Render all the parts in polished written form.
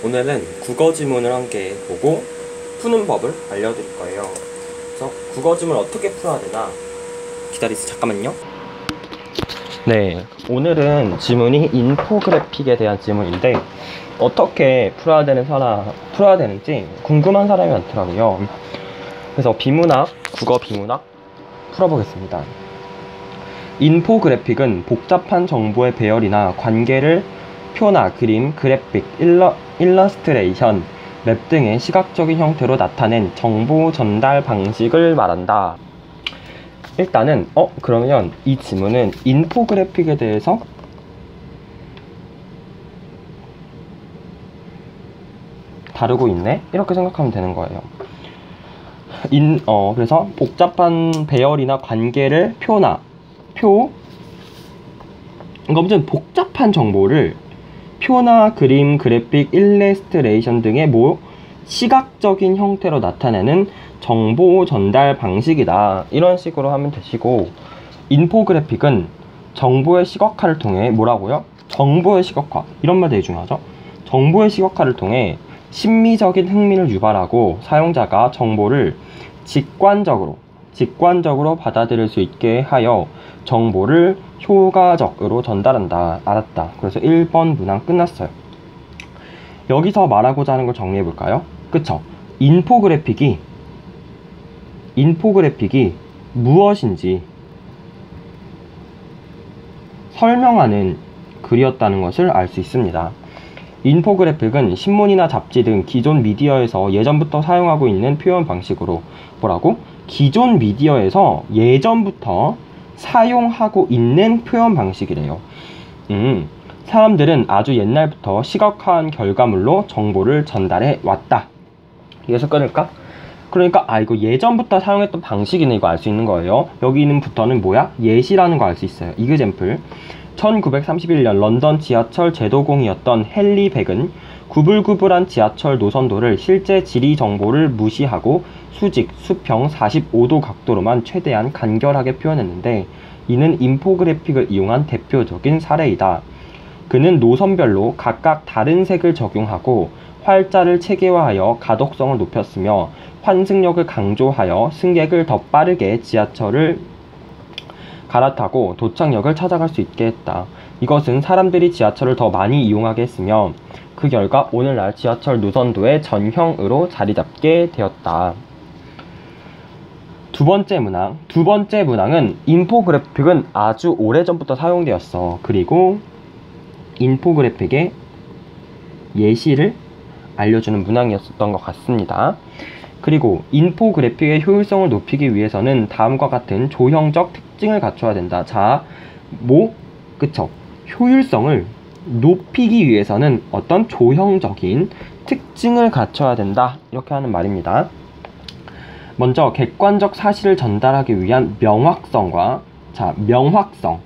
오늘은 국어 지문을 함께 보고 푸는 법을 알려드릴 거예요. 그래서 국어 지문을 어떻게 풀어야 되나 기다리세요. 잠깐만요. 네, 오늘은 지문이 인포그래픽에 대한 지문인데 어떻게 풀어야 되는지 궁금한 사람이 많더라고요. 그래서 비문학, 국어 비문학 풀어보겠습니다. 인포그래픽은 복잡한 정보의 배열이나 관계를 표나 그림, 그래픽, 일러스트레이션, 맵 등의 시각적인 형태로 나타낸 정보 전달 방식을 말한다. 일단은 그러면 이 지문은 인포그래픽에 대해서 다루고 있네? 이렇게 생각하면 되는 거예요. 그래서 복잡한 배열이나 관계를 그러니까 무슨 복잡한 정보를 표나 그림, 그래픽, 일러스트레이션 등의 시각적인 형태로 나타내는 정보 전달 방식이다. 이런 식으로 하면 되시고, 인포그래픽은 정보의 시각화를 통해 뭐라고요? 정보의 시각화. 이런 말 되게 중요하죠? 정보의 시각화를 통해 심미적인 흥미를 유발하고 사용자가 정보를 직관적으로 받아들일 수 있게 하여 정보를 효과적으로 전달한다. 알았다. 그래서 1번 문항 끝났어요. 여기서 말하고자 하는 걸 정리해 볼까요? 그쵸? 인포그래픽이 무엇인지 설명하는 글이었다는 것을 알 수 있습니다. 인포그래픽은 신문이나 잡지 등 기존 미디어에서 예전부터 사용하고 있는 표현 방식으로 기존 미디어에서 예전부터 사용하고 있는 표현 방식이래요. 사람들은 아주 옛날부터 시각화한 결과물로 정보를 전달해 왔다. 여기서 끊을까? 그러니까 이거 예전부터 사용했던 방식이네, 이거 알 수 있는 거예요. 여기 있는 부터는 뭐야? 예시라는 거 알 수 있어요. 이그젬플. 1931년 런던 지하철 제도공이었던 헨리 백은 구불구불한 지하철 노선도를 실제 지리 정보를 무시하고 수평 45도 각도로만 최대한 간결하게 표현했는데, 이는 인포그래픽을 이용한 대표적인 사례이다. 그는 노선별로 각각 다른 색을 적용하고 활자를 체계화하여 가독성을 높였으며 환승역을 강조하여 승객을 더 빠르게 지하철을 갈아타고 도착역을 찾아갈 수 있게 했다. 이것은 사람들이 지하철을 더 많이 이용하게 했으며 그 결과 오늘날 지하철 노선도의 전형으로 자리잡게 되었다. 두 번째 문항은 인포그래픽은 아주 오래전부터 사용되었어. 그리고 인포그래픽의 예시를 알려주는 문항이었던 것 같습니다. 그리고 인포그래픽의 효율성을 높이기 위해서는 다음과 같은 조형적 특징을 갖춰야 된다. 자, 그쵸? 효율성을 높이기 위해서는 어떤 조형적인 특징을 갖춰야 된다. 이렇게 하는 말입니다. 먼저 객관적 사실을 전달하기 위한 명확성과 명확성,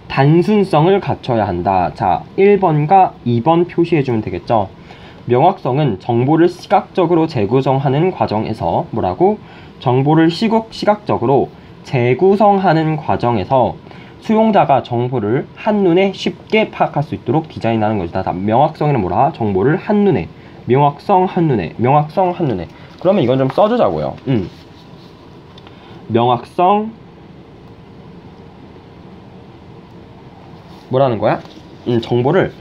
단순성을 갖춰야 한다. 자, 1번과 2번 표시해주면 되겠죠. 명확성은 정보를 시각적으로 재구성하는 과정에서 정보를 시각적으로 재구성하는 과정에서 수용자가 정보를 한눈에 쉽게 파악할 수 있도록 디자인하는 것이다. 명확성에는 정보를 한눈에, 명확성 한눈에. 그러면 이건 좀 써주자고요. 명확성 뭐라는 거야? 정보를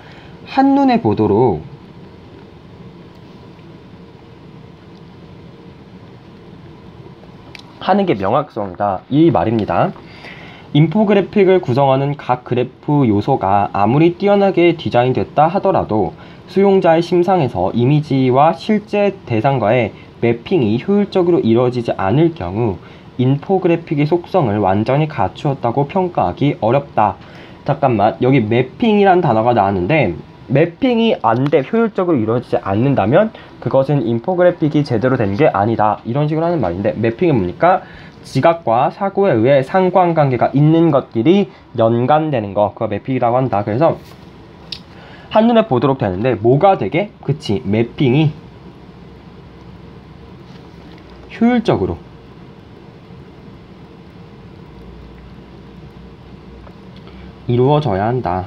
한눈에 보도록 하는 게 명확성이다. 이 말입니다. 인포그래픽을 구성하는 각 그래프 요소가 아무리 뛰어나게 디자인됐다 하더라도 수용자의 심상에서 이미지와 실제 대상과의 매핑이 효율적으로 이루어지지 않을 경우 인포그래픽의 속성을 완전히 갖추었다고 평가하기 어렵다. 잠깐만, 여기 매핑이란 단어가 나왔는데 매핑이 효율적으로 이루어지지 않는다면 그것은 인포그래픽이 제대로 된 게 아니다. 이런 식으로 하는 말인데, 매핑은 뭡니까? 지각과 사고에 의해 상관관계가 있는 것끼리 연관되는 거, 그거 매핑이라고 한다. 그래서 한눈에 보도록 되는데 뭐가 되게? 그치, 매핑이 효율적으로 이루어져야 한다.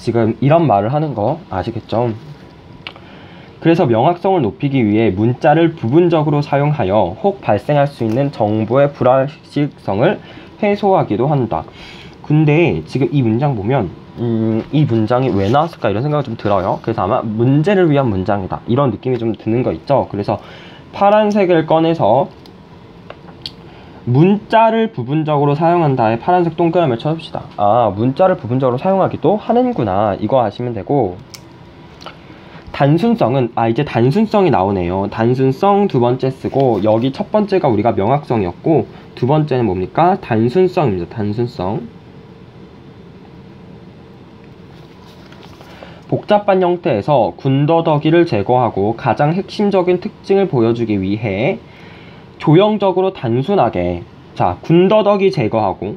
지금 이런 말을 하는 거 아시겠죠? 그래서 명확성을 높이기 위해 문자를 부분적으로 사용하여 혹 발생할 수 있는 정보의 불확실성을 해소하기도 한다. 근데 지금 이 문장 보면 이 문장이 왜 나왔을까 이런 생각이 좀 들어요. 그래서 아마 문제를 위한 문장이다 이런 느낌이 좀 드는 거 있죠. 그래서 파란색을 꺼내서 문자를 부분적으로 사용한다에 파란색 동그라미를 쳐줍시다. 아, 문자를 부분적으로 사용하기도 하는구나 이거 아시면 되고, 단순성은 이제 단순성이 나오네요. 단순성 두 번째 쓰고, 여기 첫 번째가 우리가 명확성이었고 두 번째는 뭡니까? 단순성입니다. 단순성. 복잡한 형태에서 군더더기를 제거하고 가장 핵심적인 특징을 보여주기 위해 조형적으로 단순하게, 자, 군더더기 제거하고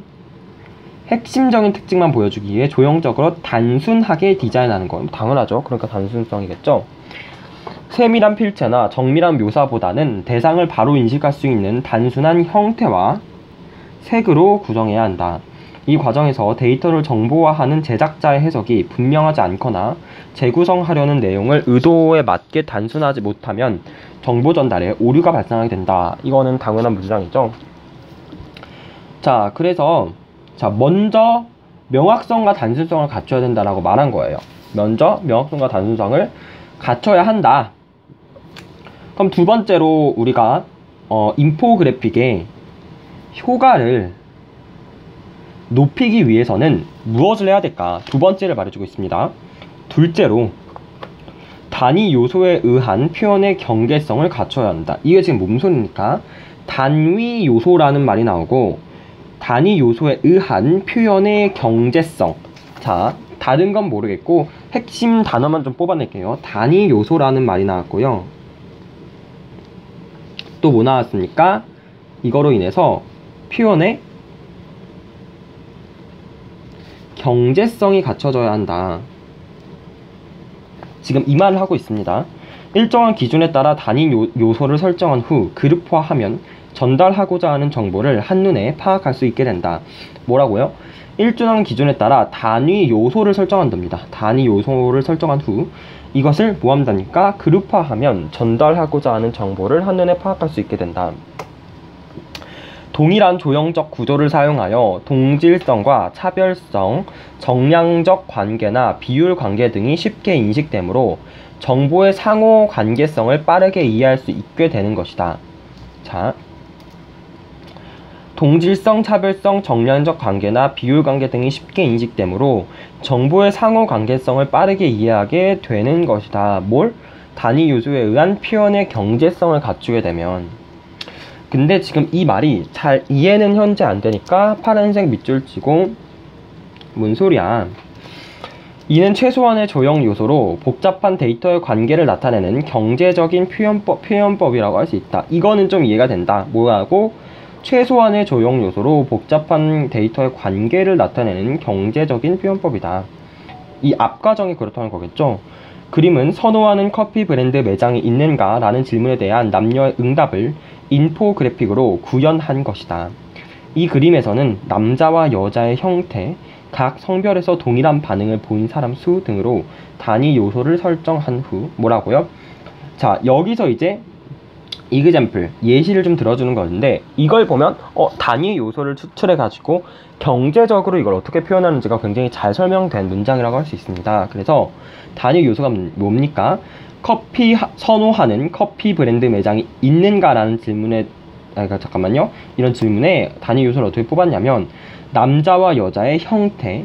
핵심적인 특징만 보여주기 위해 조형적으로 단순하게 디자인하는 거. 당연하죠. 그러니까 단순성이겠죠. 세밀한 필체나 정밀한 묘사보다는 대상을 바로 인식할 수 있는 단순한 형태와 색으로 구성해야 한다. 이 과정에서 데이터를 정보화하는 제작자의 해석이 분명하지 않거나 재구성하려는 내용을 의도에 맞게 단순하지 못하면 정보 전달에 오류가 발생하게 된다. 이거는 당연한 문장이죠. 자, 그래서 먼저 명확성과 단순성을 갖춰야 된다라고 말한 거예요. 먼저 명확성과 단순성을 갖춰야 한다. 그럼 두 번째로 우리가 인포그래픽의 효과를 높이기 위해서는 무엇을 해야 될까? 두 번째를 말해주고 있습니다. 둘째로 단위 요소에 의한 표현의 경계성을 갖춰야 한다. 이게 지금 뭔 소리입니까? 단위 요소라는 말이 나오고 단위 요소에 의한 표현의 경제성. 자, 다른 건 모르겠고 핵심 단어만 좀 뽑아낼게요. 단위 요소라는 말이 나왔고요. 또 뭐 나왔습니까? 이거로 인해서 표현의 경제성이 갖춰져야 한다. 지금 이 말을 하고 있습니다. 일정한 기준에 따라 단위 요소를 설정한 후 그룹화하면 전달하고자 하는 정보를 한눈에 파악할 수 있게 된다. 뭐라고요? 일정한 기준에 따라 단위 요소를 설정한답니다. 단위 요소를 설정한 후 이것을 뭐 한다니까? 그룹화하면 전달하고자 하는 정보를 한눈에 파악할 수 있게 된다. 동일한 조형적 구조를 사용하여 동질성과 차별성, 정량적 관계나 비율 관계 등이 쉽게 인식되므로 정보의 상호 관계성을 빠르게 이해할 수 있게 되는 것이다. 자, 동질성, 차별성, 정량적 관계나 비율 관계 등이 쉽게 인식되므로 정보의 상호 관계성을 빠르게 이해하게 되는 것이다. 뭘? 단위 요소에 의한 표현의 경제성을 갖추게 되면. 근데 지금 이 말이 잘 이해는 현재 안 되니까 파란색 밑줄 치고, 뭔 소리야. 이는 최소한의 조형 요소로 복잡한 데이터의 관계를 나타내는 경제적인 표현법이라고 할 수 있다. 이거는 좀 이해가 된다. 뭐라고? 최소한의 조형 요소로 복잡한 데이터의 관계를 나타내는 경제적인 표현법이다. 이 앞 과정이 그렇다는 거겠죠. 그림은 선호하는 커피 브랜드 매장이 있는가? 라는 질문에 대한 남녀의 응답을 인포그래픽으로 구현한 것이다. 이 그림에서는 남자와 여자의 형태, 각 성별에서 동일한 반응을 보인 사람 수 등으로 단위 요소를 설정한 후 뭐라고요? 자, 여기서 이제 이그젬플, 예시를 좀 들어주는 건데, 이걸 보면 단위 요소를 추출해 가지고 경제적으로 이걸 어떻게 표현하는지가 굉장히 잘 설명된 문장이라고 할 수 있습니다. 그래서 단위 요소가 뭡니까? 선호하는 커피 브랜드 매장이 있는가라는 질문에, 잠깐만요. 이런 질문에 단위 요소를 어떻게 뽑았냐면, 남자와 여자의 형태.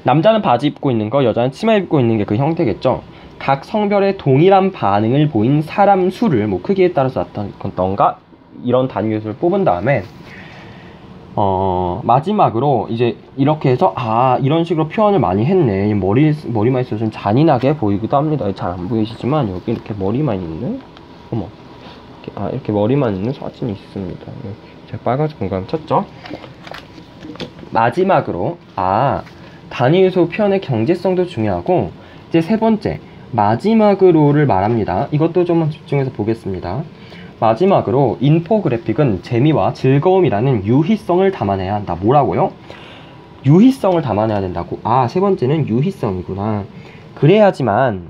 남자는 바지 입고 있는 거, 여자는 치마 입고 있는 게 그 형태겠죠. 각 성별의 동일한 반응을 보인 사람 수를 크기에 따라서 나타났던가, 이런 단위 요소를 뽑은 다음에 마지막으로 이제 이렇게 해서 이런 식으로 표현을 많이 했네. 머리만 있어서 좀 잔인하게 보이기도 합니다. 잘 안 보이시지만 여기 이렇게 머리만 있는, 이렇게 머리만 있는 사진이 있습니다. 이렇게 제가 빨간색 공간 쳤죠. 마지막으로 단위 요소 표현의 경제성도 중요하고, 이제 세 번째 마지막으로를 말합니다. 이것도 좀 집중해서 보겠습니다. 마지막으로 인포그래픽은 재미와 즐거움이라는 유희성을 담아내야 한다. 뭐라고요? 유희성을 담아내야 된다고. 아, 세 번째는 유희성이구나. 그래야지만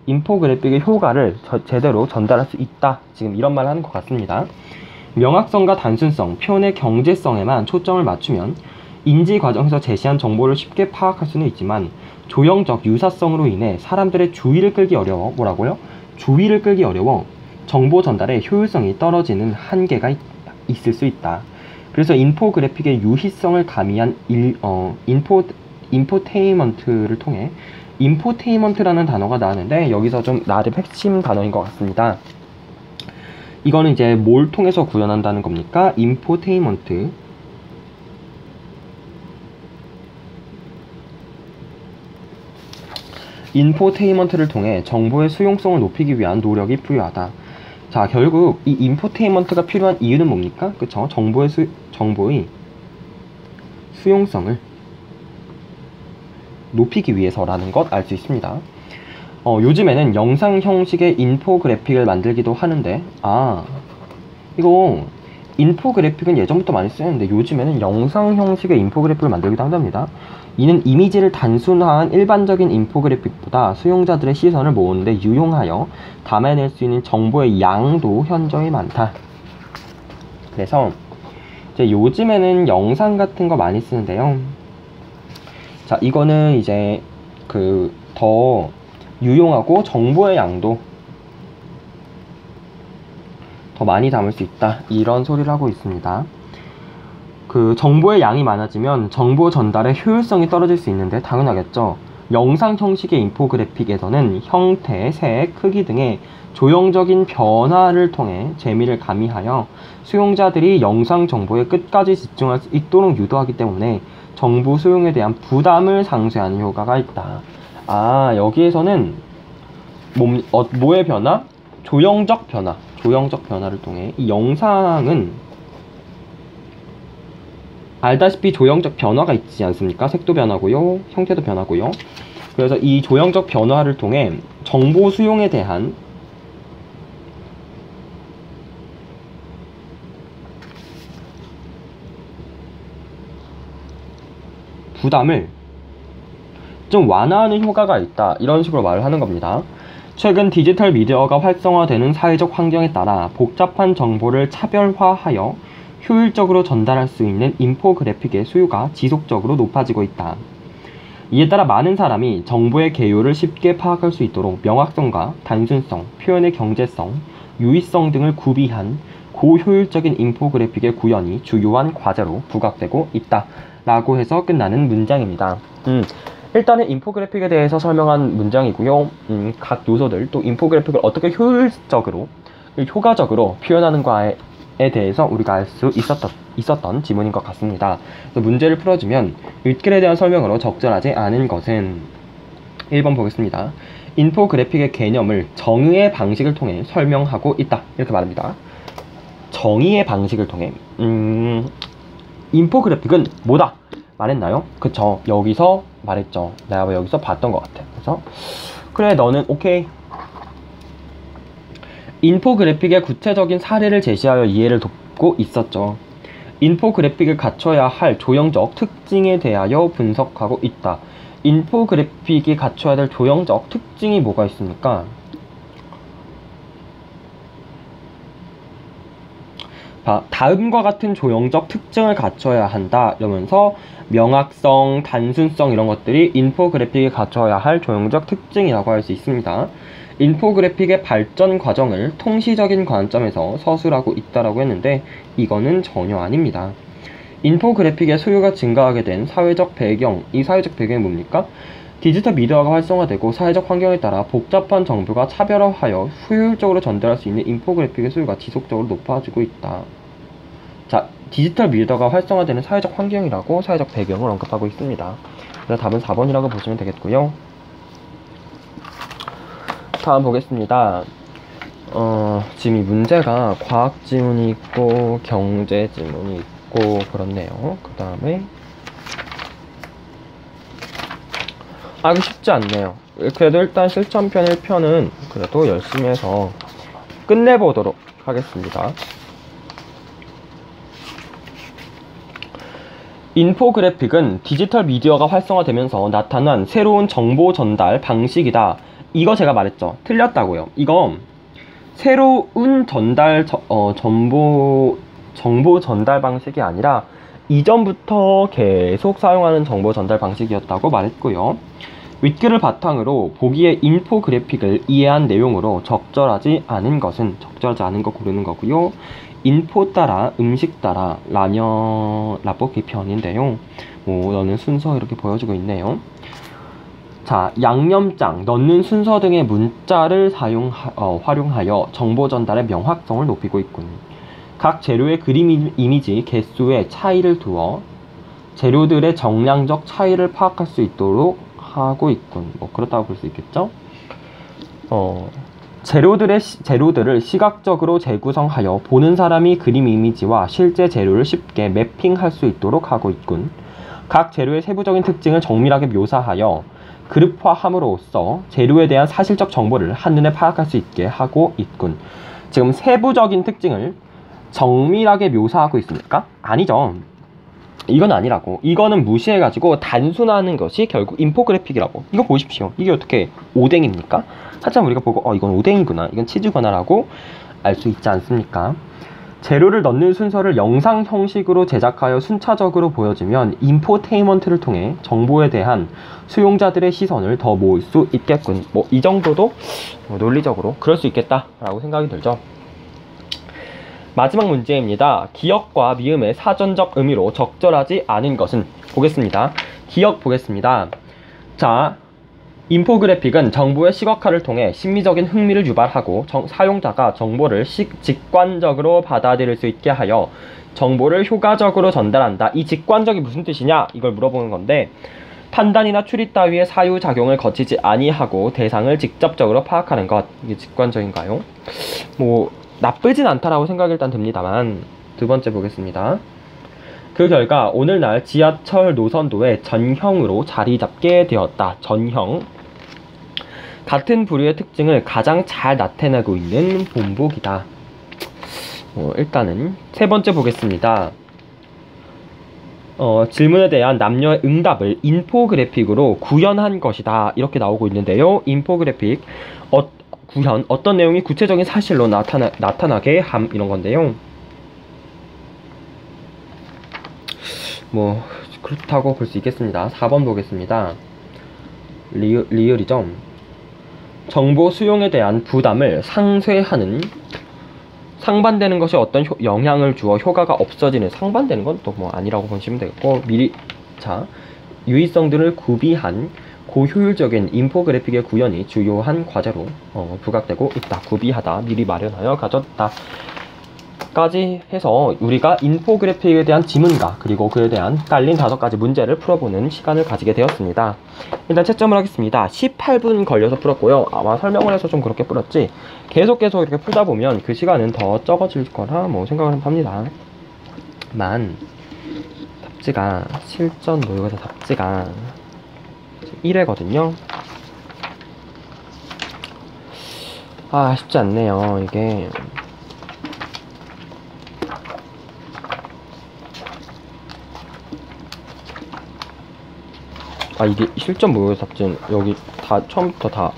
인포그래픽의 효과를 제대로 전달할 수 있다. 지금 이런 말을 하는 것 같습니다. 명확성과 단순성, 표현의 경제성에만 초점을 맞추면 인지 과정에서 제시한 정보를 쉽게 파악할 수는 있지만 조형적 유사성으로 인해 사람들의 주의를 끌기 어려워. 뭐라고요? 주의를 끌기 어려워 정보 전달의 효율성이 떨어지는 한계가 있을 수 있다. 그래서 인포그래픽의 유희성을 가미한 인포테인먼트를 통해 인포테인먼트라는 단어가 나왔는데 여기서 좀 나름 핵심 단어인 것 같습니다. 이거는 이제 뭘 통해서 구현한다는 겁니까? 인포테인먼트. 인포테인먼트를 통해 정보의 수용성을 높이기 위한 노력이 필요하다. 자, 결국 이 인포테인먼트가 필요한 이유는 뭡니까? 그쵸? 정보의 수용성을 높이기 위해서라는 것 알 수 있습니다. 요즘에는 영상 형식의 인포그래픽을 만들기도 하는데, 이거 인포그래픽은 예전부터 많이 쓰였는데 요즘에는 영상 형식의 인포그래픽을 만들기도 한답니다. 이는 이미지를 단순화한 일반적인 인포그래픽보다 수용자들의 시선을 모으는데 유용하여 담아낼 수 있는 정보의 양도 현저히 많다. 그래서 이제 요즘에는 영상 같은 거 많이 쓰는데요. 자, 이거는 이제 더 유용하고 정보의 양도 더 많이 담을 수 있다. 이런 소리를 하고 있습니다. 정보의 양이 많아지면 정보 전달의 효율성이 떨어질 수 있는데 당연하겠죠. 영상 형식의 인포그래픽에서는 형태, 색, 크기 등의 조형적인 변화를 통해 재미를 가미하여 수용자들이 영상 정보에 끝까지 집중할 수 있도록 유도하기 때문에 정보 수용에 대한 부담을 상쇄하는 효과가 있다. 여기에서는 뭐의 변화? 조형적 변화를 통해 이 영상은 알다시피 조형적 변화가 있지 않습니까? 색도 변하고요, 형태도 변하고요. 그래서 이 조형적 변화를 통해 정보 수용에 대한 부담을 좀 완화하는 효과가 있다. 이런 식으로 말을 하는 겁니다. 최근 디지털 미디어가 활성화되는 사회적 환경에 따라 복잡한 정보를 차별화하여 효율적으로 전달할 수 있는 인포그래픽의 수요가 지속적으로 높아지고 있다. 이에 따라 많은 사람이 정보의 개요를 쉽게 파악할 수 있도록 명확성과 단순성, 표현의 경제성, 유의성 등을 구비한 고효율적인 인포그래픽의 구현이 주요한 과제로 부각되고 있다. 라고 해서 끝나는 문장입니다. 일단은 인포그래픽에 대해서 설명한 문장이고요. 각 요소들, 또 인포그래픽을 어떻게 효과적으로 표현하는가에 대해서 우리가 알 수 있었던 지문인 것 같습니다. 문제를 풀어주면 읽기에 대한 설명으로 적절하지 않은 것은 1번 보겠습니다. 인포그래픽의 개념을 정의의 방식을 통해 설명하고 있다. 이렇게 말합니다. 정의의 방식을 통해 인포그래픽은 뭐다? 말했나요? 그쵸. 여기서 말했죠. 내가 여기서 봤던 것 같아. 그래서 그래, 너는 오케이. 인포그래픽의 구체적인 사례를 제시하여 이해를 돕고 있었죠. 인포그래픽을 갖춰야 할 조형적 특징에 대하여 분석하고 있다. 인포그래픽이 갖춰야 될 조형적 특징이 뭐가 있습니까? 다음과 같은 조형적 특징을 갖춰야 한다. 이러면서 명확성, 단순성 이런 것들이 인포그래픽이 갖춰야 할 조형적 특징이라고 할 수 있습니다. 인포그래픽의 발전 과정을 통시적인 관점에서 서술하고 있다라고 했는데 이거는 전혀 아닙니다. 인포그래픽의 소유가 증가하게 된 사회적 배경, 이 사회적 배경이 뭡니까? 디지털 미디어가 활성화되고 사회적 환경에 따라 복잡한 정보가 차별화하여 효율적으로 전달할 수 있는 인포그래픽의 소유가 지속적으로 높아지고 있다. 자, 디지털 미디어가 활성화되는 사회적 환경이라고 사회적 배경을 언급하고 있습니다. 그래서 답은 4번이라고 보시면 되겠고요. 다음 보겠습니다. 지금 이 문제가 과학 지문이 있고 경제 지문이 있고 그렇네요. 그 다음에 이거 쉽지 않네요. 그래도 일단 실전편 1편은 그래도 열심히 해서 인포그래픽은 디지털 미디어가 활성화되면서 나타난 새로운 정보 전달 방식이다. 이거 제가 말했죠. 틀렸다고요. 이거 새로운 정보 전달 방식이 아니라 이전부터 계속 사용하는 정보 전달 방식이었다고 말했고요. 윗글을 바탕으로 보기에 인포그래픽을 이해한 내용으로 적절하지 않은 거 고르는 거고요. 인포 따라, 음식 따라, 라볶이 편인데요. 넣는 순서 이렇게 보여주고 있네요. 자, 양념장, 넣는 순서 등의 문자를 활용하여 정보 전달의 명확성을 높이고 있군. 각 재료의 그림 이미지 개수의 차이를 두어 재료들의 정량적 차이를 파악할 수 있도록 하고 있군. 그렇다고 볼 수 있겠죠? 재료들을 시각적으로 재구성하여 보는 사람이 그림 이미지와 실제 재료를 쉽게 매핑할 수 있도록 하고 있군. 각 재료의 세부적인 특징을 정밀하게 묘사하여 그룹화함으로써 재료에 대한 사실적 정보를 한눈에 파악할 수 있게 하고 있군. 지금 세부적인 특징을 정밀하게 묘사하고 있습니까? 아니죠. 이건 아니라고. 이거는 무시해가지고 단순화하는 것이 결국 인포그래픽이라고. 이거 보십시오. 이게 어떻게 오뎅입니까? 하지만 우리가 보고 이건 오뎅이구나, 이건 치즈구나 라고 알 수 있지 않습니까? 재료를 넣는 순서를 영상 형식으로 제작하여 순차적으로 보여주면 인포테인먼트를 통해 정보에 대한 수용자들의 시선을 더 모을 수 있겠군. 이 정도도 논리적으로 그럴 수 있겠다라고 생각이 들죠. 마지막 문제입니다. 기역과 미음의 사전적 의미로 적절하지 않은 것은? 보겠습니다. 기역 보겠습니다. 자, 인포그래픽은 정보의 시각화를 통해 심미적인 흥미를 유발하고 사용자가 정보를 직관적으로 받아들일 수 있게 하여 정보를 효과적으로 전달한다. 이 직관적이 무슨 뜻이냐? 이걸 물어보는 건데, 판단이나 추리 따위의 사유작용을 거치지 아니하고 대상을 직접적으로 파악하는 것. 이게 직관적인가요? 나쁘진 않다라고 생각이 일단 듭니다만, 두 번째 보겠습니다. 그 결과 오늘날 지하철 노선도의 전형으로 자리 잡게 되었다. 전형. 같은 부류의 특징을 가장 잘 나타내고 있는 본보기다. 일단은 세 번째 보겠습니다. 질문에 대한 남녀의 응답을 인포그래픽으로 구현한 것이다. 이렇게 나오고 있는데요. 인포그래픽 구현, 어떤 내용이 구체적인 사실로 나타나게 함, 이런 건데요. 그렇다고 볼 수 있겠습니다. 4번 보겠습니다. 리을이죠. 정보 수용에 대한 부담을 상반되는 것이 어떤 영향을 주어 효과가 없어지는, 상반되는 건 또 아니라고 보시면 되겠고, 유의성들을 구비한 고효율적인 인포그래픽의 구현이 주요한 과제로 부각되고 있다. 구비하다, 미리 마련하여 가졌다 까지 해서 우리가 인포그래픽에 대한 지문과 그리고 그에 대한 깔린 5가지 문제를 풀어보는 시간을 가지게 되었습니다. 일단 채점을 하겠습니다. 18분 걸려서 풀었고요. 아마 설명을 해서 좀 그렇게 풀었지, 계속 이렇게 풀다 보면 그 시간은 더 적어질 거라 생각을 합니다. 답지가 실전 모의고사 답지가 1회거든요. 쉽지 않네요, 이게. 이게 실전 모의고사 답지는 여기 다 처음부터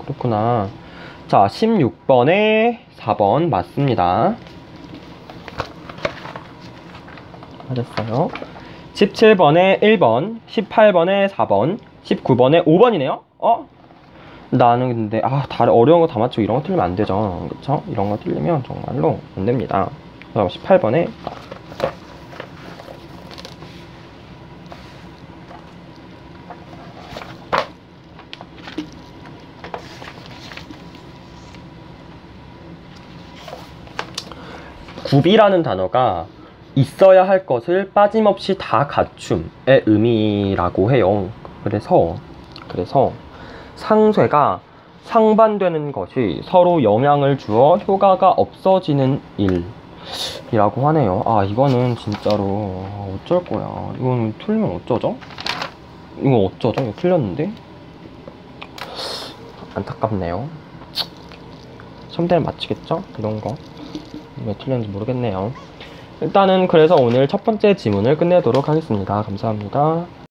그렇구나. 자, 16번에 4번 맞습니다. 맞았어요. 17번에 1번, 18번에 4번, 19번에 5번이네요? 나는 근데 어려운 거 다 맞추고 이런 거 틀리면 안 되죠. 그쵸? 이런 거 틀리면 정말로 안 됩니다. 그럼 18번에 구비라는 단어가 있어야 할 것을 빠짐없이 다 갖춤의 의미라고 해요. 그래서 상쇄가 상반되는 것이 서로 영향을 주어 효과가 없어지는 일이라고 하네요. 이거는 진짜로 어쩔 거야. 이거는 틀리면 어쩌죠? 이거 틀렸는데? 안타깝네요. 시험 때는 맞히겠죠? 이런 거. 왜 틀렸는지 모르겠네요. 일단은 그래서 오늘 첫 번째 지문을 끝내도록 하겠습니다. 감사합니다.